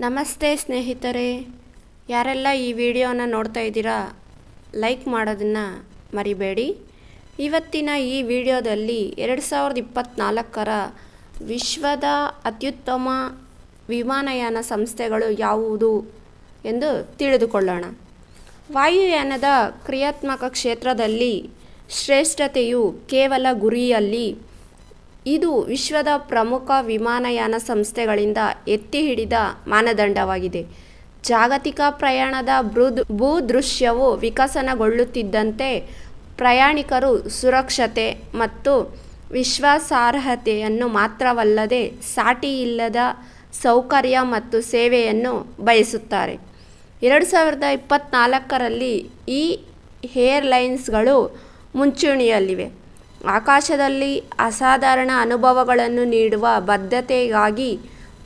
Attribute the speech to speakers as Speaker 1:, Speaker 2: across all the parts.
Speaker 1: ನಮಸ್ತೆ ಸ್ನೇಹಿತರೆ, ಯಾರೆಲ್ಲ ಈ ವಿಡಿಯೋನ ನೋಡ್ತಾ ಇದ್ದೀರಾ ಲೈಕ್ ಮಾಡೋದನ್ನು ಮರಿಬೇಡಿ. ಇವತ್ತಿನ ಈ ವಿಡಿಯೋದಲ್ಲಿ 2024ರ ವಿಶ್ವದ ಅತ್ಯುತ್ತಮ ವಿಮಾನಯಾನ ಸಂಸ್ಥೆಗಳು ಯಾವುದು ಎಂದು ತಿಳಿದುಕೊಳ್ಳೋಣ. ವಾಯುಯಾನದ ಕ್ರಿಯಾತ್ಮಕ ಕ್ಷೇತ್ರದಲ್ಲಿ ಶ್ರೇಷ್ಠತೆಯು ಕೇವಲ ಗುರಿಯಲ್ಲಿ ಇದು ವಿಶ್ವದ ಪ್ರಮುಖ ವಿಮಾನಯಾನ ಸಂಸ್ಥೆಗಳಿಂದ ಎತ್ತಿ ಹಿಡಿದ ಮಾನದಂಡವಾಗಿದೆ. ಜಾಗತಿಕ ಪ್ರಯಾಣದ ಭೂದೃಶ್ಯವು ವಿಕಸನಗೊಳ್ಳುತ್ತಿದ್ದಂತೆ ಪ್ರಯಾಣಿಕರು ಸುರಕ್ಷತೆ ಮತ್ತು ವಿಶ್ವಾಸಾರ್ಹತೆಯನ್ನು ಮಾತ್ರವಲ್ಲದೆ ಸಾಟಿಯಿಲ್ಲದ ಸೌಕರ್ಯ ಮತ್ತು ಸೇವೆಯನ್ನು ಬಯಸುತ್ತಾರೆ. 2024ರಲ್ಲಿ ಈ ಏರ್ಲೈನ್ಸ್ಗಳು ಮುಂಚೂಣಿಯಲ್ಲಿವೆ. ಆಕಾಶದಲ್ಲಿ ಅಸಾಧಾರಣ ಅನುಭವಗಳನ್ನು ನೀಡುವ ಬದ್ಧತೆಗಾಗಿ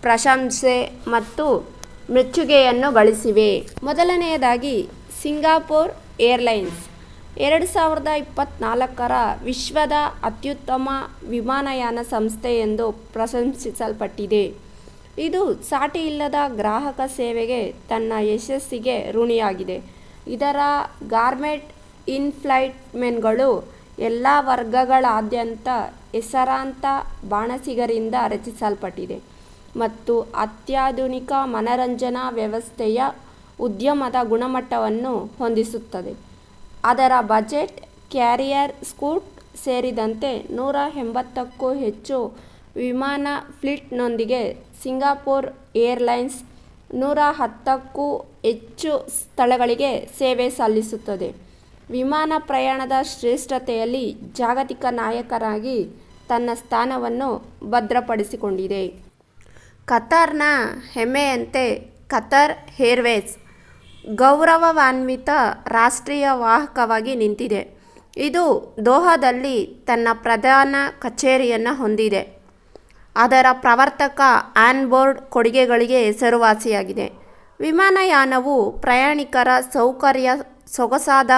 Speaker 1: ಪ್ರಶಂಸೆ ಮತ್ತು ಮೆಚ್ಚುಗೆಯನ್ನು ಗಳಿಸಿವೆ. ಮೊದಲನೆಯದಾಗಿ ಸಿಂಗಾಪುರ್ ಏರ್ಲೈನ್ಸ್ 2024ರ ವಿಶ್ವದ ಅತ್ಯುತ್ತಮ ವಿಮಾನಯಾನ ಸಂಸ್ಥೆ ಎಂದು ಪ್ರಶಂಸಿಸಲ್ಪಟ್ಟಿದೆ. ಇದು ಸಾಟಿಯಿಲ್ಲದ ಗ್ರಾಹಕ ಸೇವೆಗೆ ತನ್ನ ಯಶಸ್ಸಿಗೆ ಋಣಿಯಾಗಿದೆ. ಇದರ ಗಾರ್ಮೆಟ್ ಇನ್ಫ್ಲೈಟ್ಮೆಂಟ್ಗಳು ಎಲ್ಲ ವರ್ಗಗಳಾದ್ಯಂತ ಹೆಸರಾಂತ ಬಾಣಸಿಗರಿಂದ ರಚಿಸಲ್ಪಟ್ಟಿದೆ ಮತ್ತು ಅತ್ಯಾಧುನಿಕ ಮನರಂಜನಾ ವ್ಯವಸ್ಥೆಯ ಉದ್ಯಮದ ಗುಣಮಟ್ಟವನ್ನು ಹೊಂದಿಸುತ್ತದೆ. ಅದರ ಬಜೆಟ್ ಕ್ಯಾರಿಯರ್ ಸ್ಕೂಟ್ ಸೇರಿದಂತೆ 180ಕ್ಕೂ ಹೆಚ್ಚು ವಿಮಾನ ಫ್ಲೀಟ್ನೊಂದಿಗೆ ಸಿಂಗಾಪುರ್ ಏರ್ಲೈನ್ಸ್ 110ಕ್ಕೂ ಹೆಚ್ಚು ಸ್ಥಳಗಳಿಗೆ ಸೇವೆ ಸಲ್ಲಿಸುತ್ತದೆ. ವಿಮಾನ ಪ್ರಯಾಣದ ಶ್ರೇಷ್ಠತೆಯಲ್ಲಿ ಜಾಗತಿಕ ನಾಯಕರಾಗಿ ತನ್ನ ಸ್ಥಾನವನ್ನು ಭದ್ರಪಡಿಸಿಕೊಂಡಿದೆ. ಕತಾರ್ನ ಹೆಮ್ಮೆಯಂತೆ ಕತಾರ್ ಏರ್ವೇಸ್ ಗೌರವಾನ್ವಿತ ರಾಷ್ಟ್ರೀಯ ವಾಹಕವಾಗಿ ನಿಂತಿದೆ. ಇದು ದೋಹಾದಲ್ಲಿ ತನ್ನ ಪ್ರಧಾನ ಕಚೇರಿಯನ್ನು ಹೊಂದಿದೆ. ಅದರ ಪ್ರವರ್ತಕ ಆನ್ಬೋರ್ಡ್ ಕೊಡುಗೆಗಳಿಗೆ ಹೆಸರುವಾಸಿಯಾಗಿದೆ. ವಿಮಾನಯಾನವು ಪ್ರಯಾಣಿಕರ ಸೌಕರ್ಯ, ಸೊಗಸಾದ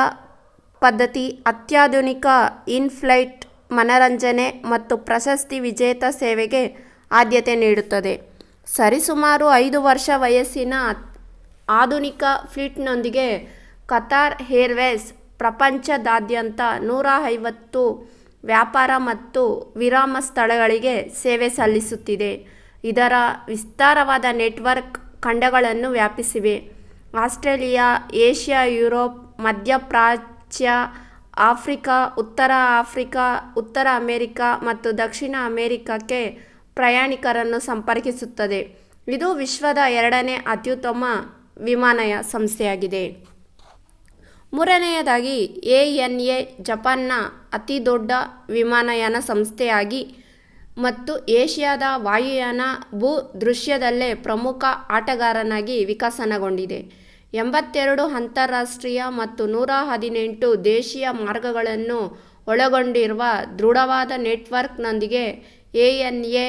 Speaker 1: ಪದ್ಧತಿ, ಅತ್ಯಾಧುನಿಕ ಇನ್-ಫ್ಲೈಟ್ ಮನರಂಜನೆ ಮತ್ತು ಪ್ರಶಸ್ತಿ ವಿಜೇತ ಸೇವೆಗೆ ಆದ್ಯತೆ ನೀಡುತ್ತದೆ. ಸರಿಸುಮಾರು 5 ವರ್ಷ ವಯಸ್ಸಿನ ಆಧುನಿಕ ಫ್ಲೀಟ್ನೊಂದಿಗೆ ಕತಾರ್ ಏರ್ವೇಸ್ ಪ್ರಪಂಚದಾದ್ಯಂತ 150 ವ್ಯಾಪಾರ ಮತ್ತು ವಿರಾಮ ಸ್ಥಳಗಳಿಗೆ ಸೇವೆ ಸಲ್ಲಿಸುತ್ತಿದೆ. ಇದರ ವಿಸ್ತಾರವಾದ ನೆಟ್ವರ್ಕ್ ಖಂಡಗಳನ್ನು ವ್ಯಾಪಿಸಿವೆ. ಆಸ್ಟ್ರೇಲಿಯಾ, ಏಷ್ಯಾ, ಯುರೋಪ್, ಮಧ್ಯಪ್ರಾಚ್ಯ, ಆಫ್ರಿಕಾ, ಉತ್ತರ ಅಮೆರಿಕ ಮತ್ತು ದಕ್ಷಿಣ ಅಮೆರಿಕಕ್ಕೆ ಪ್ರಯಾಣಿಕರನ್ನು ಸಂಪರ್ಕಿಸುತ್ತದೆ. ಇದು ವಿಶ್ವದ 2ನೇ ಅತ್ಯುತ್ತಮ ವಿಮಾನಯಾನ ಸಂಸ್ಥೆಯಾಗಿದೆ. ಮೂರನೆಯದಾಗಿ ANA ಜಪಾನ್ನ ಅತಿದೊಡ್ಡ ವಿಮಾನಯಾನ ಸಂಸ್ಥೆಯಾಗಿ ಮತ್ತು ಏಷ್ಯಾದ ವಾಯುಯಾನ ಭೂದೃಶ್ಯದಲ್ಲೇ ಪ್ರಮುಖ ಆಟಗಾರನಾಗಿ ವಿಕಸನಗೊಂಡಿದೆ. 82 ಅಂತಾರಾಷ್ಟ್ರೀಯ ಮತ್ತು 118 ದೇಶೀಯ ಮಾರ್ಗಗಳನ್ನು ಒಳಗೊಂಡಿರುವ ದೃಢವಾದ ನೆಟ್ವರ್ಕ್ನೊಂದಿಗೆ ANA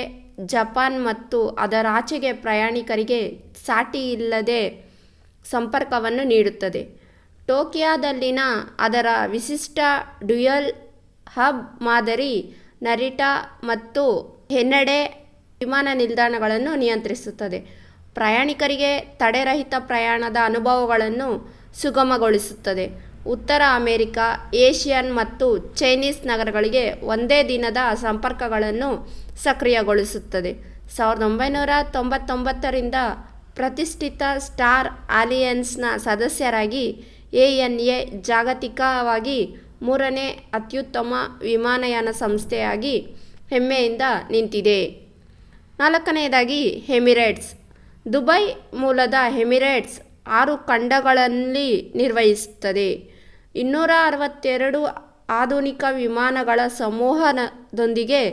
Speaker 1: ಜಪಾನ್ ಮತ್ತು ಅದರಾಚೆಗೆ ಪ್ರಯಾಣಿಕರಿಗೆ ಸಾಟಿಯಿಲ್ಲದೆ ಸಂಪರ್ಕವನ್ನು ನೀಡುತ್ತದೆ. ಟೋಕಿಯೋದಲ್ಲಿನ ಅದರ ವಿಶಿಷ್ಟ ಡ್ಯುಯಲ್ ಹಬ್ ಮಾದರಿ ನರಿಟಾ ಮತ್ತು ಹೆನೆಡೆ ವಿಮಾನ ನಿಲ್ದಾಣಗಳನ್ನು ನಿಯಂತ್ರಿಸುತ್ತದೆ. ಪ್ರಯಾಣಿಕರಿಗೆ ತಡೆರಹಿತ ಪ್ರಯಾಣದ ಅನುಭವಗಳನ್ನು ಸುಗಮಗೊಳಿಸುತ್ತದೆ. ಉತ್ತರ ಅಮೆರಿಕ, ಏಷ್ಯನ್ ಮತ್ತು ಚೈನೀಸ್ ನಗರಗಳಿಗೆ ಒಂದೇ ದಿನದ ಸಂಪರ್ಕಗಳನ್ನು ಸಕ್ರಿಯಗೊಳಿಸುತ್ತದೆ. 1999ರಿಂದ ಪ್ರತಿಷ್ಠಿತ ಸ್ಟಾರ್ ಅಲಿಯನ್ಸ್ನ ಸದಸ್ಯರಾಗಿ ANA ಜಾಗತಿಕವಾಗಿ 3ನೇ ಅತ್ಯುತ್ತಮ ವಿಮಾನಯಾನ ಸಂಸ್ಥೆಯಾಗಿ ಹೆಮ್ಮೆಯಿಂದ ನಿಂತಿದೆ. 4ನೆಯದಾಗಿ ಎಮಿರೇಟ್ಸ್. ದುಬೈ ಮೂಲದ ಎಮಿರೇಟ್ಸ್ 6 ಖಂಡಗಳಲ್ಲಿ ನಿರ್ವಹಿಸುತ್ತದೆ. 262 ಆಧುನಿಕ ವಿಮಾನಗಳ ಸಮೂಹದೊಂದಿಗೆ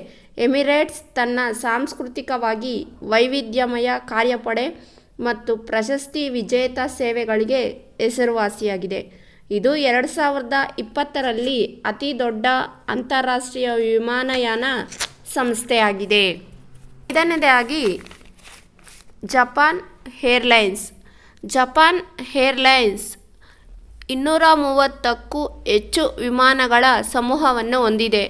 Speaker 1: ಎಮಿರೇಟ್ಸ್ ತನ್ನ ಸಾಂಸ್ಕೃತಿಕವಾಗಿ ವೈವಿಧ್ಯಮಯ ಕಾರ್ಯಪಡೆ ಮತ್ತು ಪ್ರಶಸ್ತಿ ವಿಜೇತ ಸೇವೆಗಳಿಗೆ ಹೆಸರುವಾಸಿಯಾಗಿದೆ. ಇದು 2020ರಲ್ಲಿ ಅತಿ ದೊಡ್ಡ ಅಂತಾರಾಷ್ಟ್ರೀಯ ವಿಮಾನಯಾನ ಸಂಸ್ಥೆಯಾಗಿದೆ. 5ನೆಯದಾಗಿ ಜಪಾನ್ ಏರ್ಲೈನ್ಸ್. ಜಪಾನ್ ಏರ್ಲೈನ್ಸ್ 230ಕ್ಕೂ ಹೆಚ್ಚು ವಿಮಾನಗಳ ಸಮೂಹವನ್ನು ಹೊಂದಿದೆ.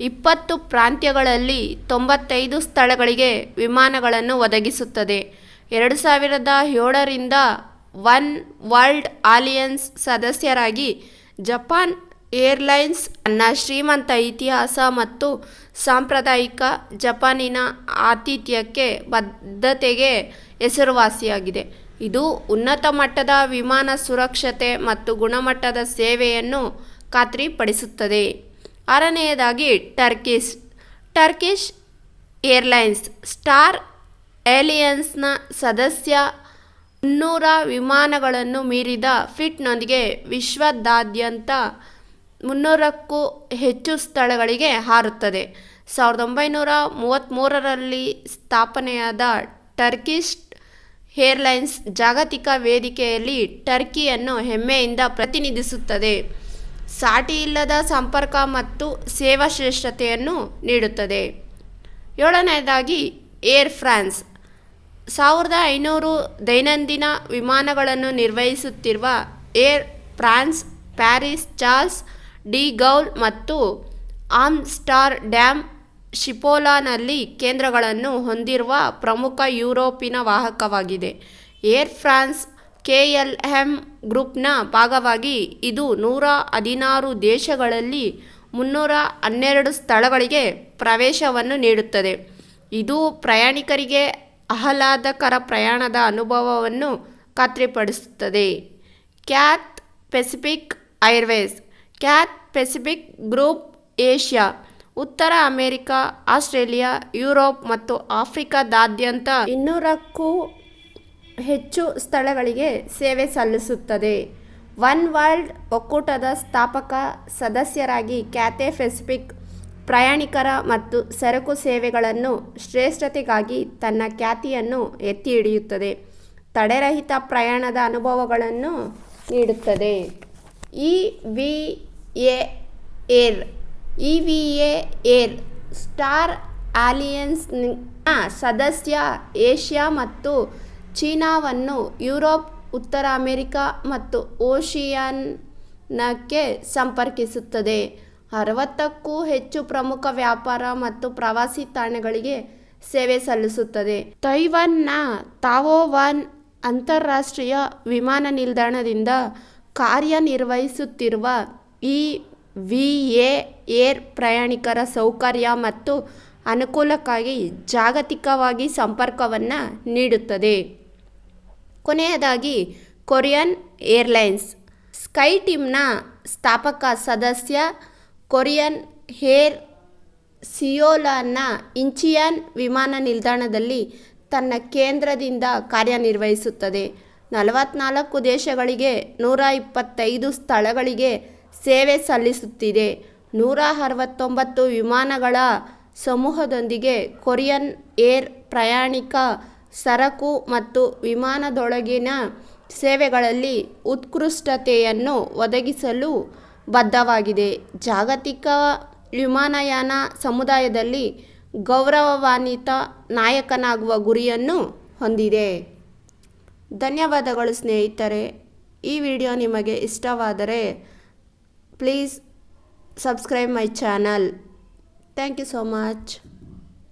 Speaker 1: 20 ಪ್ರಾಂತ್ಯಗಳಲ್ಲಿ 95 ಸ್ಥಳಗಳಿಗೆ ವಿಮಾನಗಳನ್ನು ಒದಗಿಸುತ್ತದೆ. 2007ರಿಂದ ಒನ್ ವರ್ಲ್ಡ್ ಅಲಿಯನ್ಸ್ ಸದಸ್ಯರಾಗಿ ಜಪಾನ್ ಏರ್ಲೈನ್ಸ್ ತನ್ನ ಶ್ರೀಮಂತ ಇತಿಹಾಸ ಮತ್ತು ಸಾಂಪ್ರದಾಯಿಕ ಜಪಾನಿನ ಆತಿಥ್ಯಕ್ಕೆ ಬದ್ಧತೆಗೆ ಹೆಸರುವಾಸಿಯಾಗಿದೆ. ಇದು ಉನ್ನತ ಮಟ್ಟದ ವಿಮಾನ ಸುರಕ್ಷತೆ ಮತ್ತು ಗುಣಮಟ್ಟದ ಸೇವೆಯನ್ನು ಖಾತ್ರಿಪಡಿಸುತ್ತದೆ. 6ನೇದಾಗಿ ಟರ್ಕಿಶ್ ಏರ್ಲೈನ್ಸ್ ಸ್ಟಾರ್ ಅಲಿಯನ್ಸ್ನ ಸದಸ್ಯ. 300 ವಿಮಾನಗಳನ್ನು ಮೀರಿದ ಫ್ಲೀಟ್ನೊಂದಿಗೆ ವಿಶ್ವದಾದ್ಯಂತ 300ಕ್ಕೂ ಹೆಚ್ಚು ಸ್ಥಳಗಳಿಗೆ ಹಾರುತ್ತದೆ. 1933ರಲ್ಲಿ ಸ್ಥಾಪನೆಯಾದ ಟರ್ಕಿಶ್ ಏರ್ಲೈನ್ಸ್ ಜಾಗತಿಕ ವೇದಿಕೆಯಲ್ಲಿ ಟರ್ಕಿಯನ್ನು ಹೆಮ್ಮೆಯಿಂದ ಪ್ರತಿನಿಧಿಸುತ್ತದೆ, ಸಾಟಿಯಿಲ್ಲದ ಸಂಪರ್ಕ ಮತ್ತು ಸೇವಾ ಶ್ರೇಷ್ಠತೆಯನ್ನು ನೀಡುತ್ತದೆ. 7ನೇದಾಗಿ ಏರ್ ಫ್ರಾನ್ಸ್ 1500 ದೈನಂದಿನ ವಿಮಾನಗಳನ್ನು ನಿರ್ವಹಿಸುತ್ತಿರುವ air France Paris Charles de Gaulle ಮತ್ತು ಆಮ್ಸ್ಟರ್ಡ್ಯಾಮ್ ಶಿಪೋಲಾನಲ್ಲಿ ಕೇಂದ್ರಗಳನ್ನು ಹೊಂದಿರುವ ಪ್ರಮುಖ ಯುರೋಪಿನ ವಾಹಕವಾಗಿದೆ. ಏರ್ ಫ್ರಾನ್ಸ್ KLM ಗ್ರೂಪ್ನ ಭಾಗವಾಗಿ ಇದು 116 ದೇಶಗಳಲ್ಲಿ 312 ಸ್ಥಳಗಳಿಗೆ ಪ್ರವೇಶವನ್ನು ನೀಡುತ್ತದೆ. ಇದು ಪ್ರಯಾಣಿಕರಿಗೆ ಆಹ್ಲಾದಕರ ಪ್ರಯಾಣದ ಅನುಭವವನ್ನು ಖಾತ್ರಿಪಡಿಸುತ್ತದೆ. Cathay Pacific Airways Pacific Group Asia, ಉತ್ತರ ಅಮೆರಿಕ, ಆಸ್ಟ್ರೇಲಿಯಾ, ಯುರೋಪ್ ಮತ್ತು ಆಫ್ರಿಕಾದಾದ್ಯಂತ 200ಕ್ಕೂ ಹೆಚ್ಚು ಸ್ಥಳಗಳಿಗೆ ಸೇವೆ ಸಲ್ಲಿಸುತ್ತದೆ. ಒನ್ ವರ್ಲ್ಡ್ ಒಕ್ಕೂಟದ ಸ್ಥಾಪಕ ಸದಸ್ಯರಾಗಿ ಕ್ಯಾಥೆ ಪೆಸಿಫಿಕ್ ಪ್ರಯಾಣಿಕರ ಮತ್ತು ಸರಕು ಸೇವೆಗಳನ್ನು ಶ್ರೇಷ್ಠತೆಗಾಗಿ ತನ್ನ ಖ್ಯಾತಿಯನ್ನು ಎತ್ತಿ ಹಿಡಿಯುತ್ತದೆ, ತಡೆರಹಿತ ಪ್ರಯಾಣದ ಅನುಭವಗಳನ್ನು ನೀಡುತ್ತದೆ. EVA ಏರ್ ಸ್ಟಾರ್ ಅಲಿಯನ್ಸ್ನ ಸದಸ್ಯ. ಏಷ್ಯಾ ಮತ್ತು ಚೀನಾವನ್ನು ಯುರೋಪ್, ಉತ್ತರ ಅಮೆರಿಕ ಮತ್ತು ಓಷಿಯಾನಿಯಾಕ್ಕೆ ಸಂಪರ್ಕಿಸುತ್ತದೆ. 60ಕ್ಕೂ ಹೆಚ್ಚು ಪ್ರಮುಖ ವ್ಯಾಪಾರ ಮತ್ತು ಪ್ರವಾಸಿ ತಾಣಗಳಿಗೆ ಸೇವೆ ಸಲ್ಲಿಸುತ್ತದೆ. ತೈವಾನ್ನ ತಾವೋವಾನ್ ಅಂತಾರಾಷ್ಟ್ರೀಯ ವಿಮಾನ ನಿಲ್ದಾಣದಿಂದ ಕಾರ್ಯನಿರ್ವಹಿಸುತ್ತಿರುವ EVA ಏರ್ ಪ್ರಯಾಣಿಕರ ಸೌಕರ್ಯ ಮತ್ತು ಅನುಕೂಲಕ್ಕಾಗಿ ಜಾಗತಿಕವಾಗಿ ಸಂಪರ್ಕವನ್ನು ನೀಡುತ್ತದೆ. ಕೊನೆಯದಾಗಿ ಕೊರಿಯನ್ ಏರ್ಲೈನ್ಸ್ ಸ್ಕೈಟೀಮ್ನ ಸ್ಥಾಪಕ ಸದಸ್ಯ. ಕೊರಿಯನ್ ಏರ್ ಸಿಯೋಲ್ನ ಇಂಚಿಯಾನ್ ವಿಮಾನ ನಿಲ್ದಾಣದಲ್ಲಿ ತನ್ನ ಕೇಂದ್ರದಿಂದ ಕಾರ್ಯನಿರ್ವಹಿಸುತ್ತದೆ. 44 ದೇಶಗಳಿಗೆ 125 ಸ್ಥಳಗಳಿಗೆ ಸೇವೆ ಸಲ್ಲಿಸುತ್ತಿದೆ. 169 ವಿಮಾನಗಳ ಸಮೂಹದೊಂದಿಗೆ ಕೊರಿಯನ್ ಏರ್ ಪ್ರಯಾಣಿಕ, ಸರಕು ಮತ್ತು ವಿಮಾನದೊಳಗಿನ ಸೇವೆಗಳಲ್ಲಿ ಉತ್ಕೃಷ್ಟತೆಯನ್ನು ಒದಗಿಸಲು ಬದ್ಧವಾಗಿದೆ. ಜಾಗತಿಕ ವಿಮಾನಯಾನ ಸಮುದಾಯದಲ್ಲಿ ಗೌರವಾನ್ವಿತ ನಾಯಕನಾಗುವ ಗುರಿಯನ್ನು ಹೊಂದಿದೆ. ಧನ್ಯವಾದಗಳು ಸ್ನೇಹಿತರೆ. ಈ ವಿಡಿಯೋ ನಿಮಗೆ ಇಷ್ಟವಾದರೆ please subscribe my channel. Thank you so much.